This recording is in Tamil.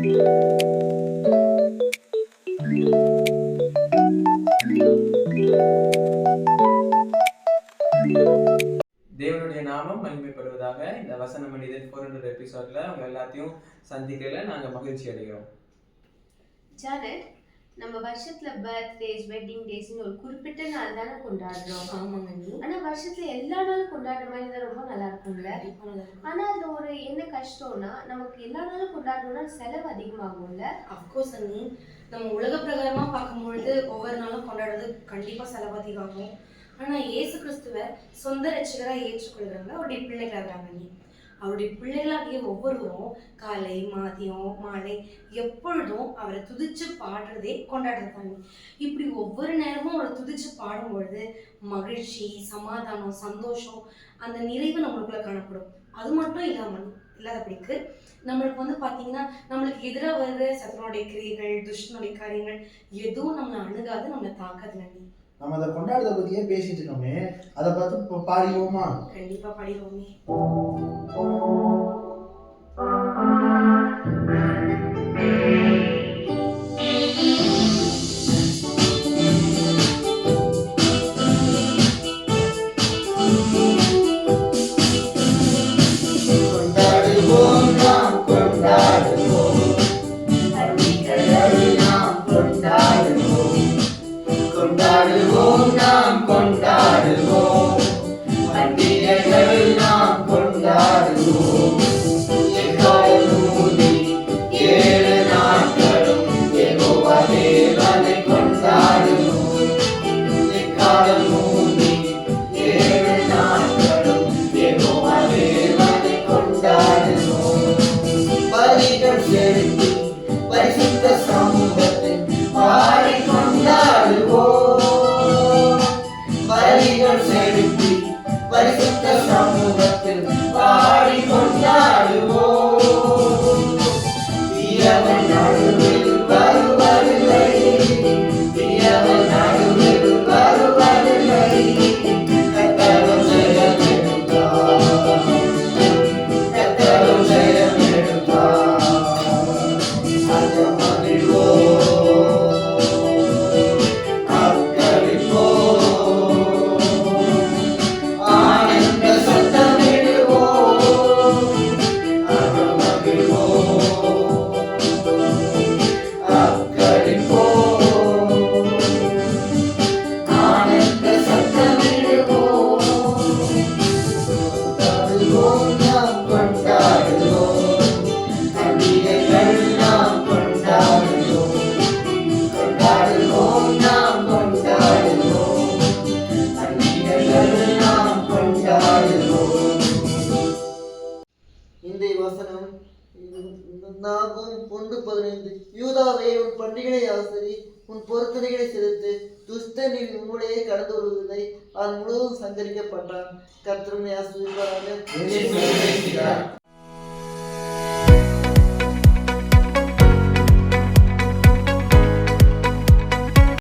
தேவனுடைய நாமம் மகிமைப்படுவதாக. இந்த வசன மனிதன் 400 எபிசோட்ல உங்க எல்லாத்தையும் சந்திக்கல நாங்க மகிழ்ச்சி அடைகிறோம். ஜானட், நம்ம வருஷத்துல பர்த்டேஸ், வெட்டிங் டேஸ்னு ஒரு குறிப்பிட்ட நாள் தானே கொண்டாடுறோம். ஆமாங்க. ஆனா வருஷத்துல எல்லா நாளும் கொண்டாடுற மாதிரி தான் ரொம்ப நல்லா இருக்கும்ல. ஆனா அதுல ஒரு என்ன கஷ்டம்னா, நமக்கு எல்லா நாளும் கொண்டாடணும்னா செலவு அதிகமாகும்ல. அஃப்கோர்ஸ் அண்ணி, நம்ம உலக பிரகாரமா பார்க்கும்பொழுது ஒவ்வொரு நாளும் கொண்டாடுறது கண்டிப்பா செலவு அதிகமாகும். ஆனா இயேசு கிறிஸ்துவ சொந்த ரட்சகரா ஏற்றுக்கொள்கிறவங்க அவருடைய பிள்ளைகளாகிறாங்க அண்ணி. அவருடைய பிள்ளைகளாகிய ஒவ்வொருவரும் காலை, மதியம், மாலை எப்பொழுதும் அவரை துதிச்சு பாடுறதே கொண்டாடுறதாங்க. இப்படி ஒவ்வொரு நேரமும் அவரை துதிச்சு பாடும்பொழுது மகிழ்ச்சி, சமாதானம், சந்தோஷம், அந்த நிறைவு நம்மளுக்குள்ள காணப்படும். அது மட்டும் இல்லாதபடிக்கு நம்மளுக்கு பார்த்தீங்கன்னா, நம்மளுக்கு எதிராக வருகிற சத்துனுடைய கிரியைகள், துஷ்டனுடைய காரியங்கள் எதுவும் நம்மளை அணுகாது, நம்மளை தாக்காதுல. நம்ம அதை கொண்டாடுறத பத்தியே பேசிட்டு இருக்கோமே, அதை பார்த்து பாடிடுவோமா? கண்டிப்பா பாடிடுவோமே. யூதாவே, உன் பண்டிகைகளை ஆசரி, உன் பொருத்தனைகளை செலுத்து. துஷ்டனில் உன்னுடைய கடந்து வருவதை அவன் முழுவதும் சங்கரிக்கப்பட்டான். கர்த்தருடைய ஆசீர்வாதமாக.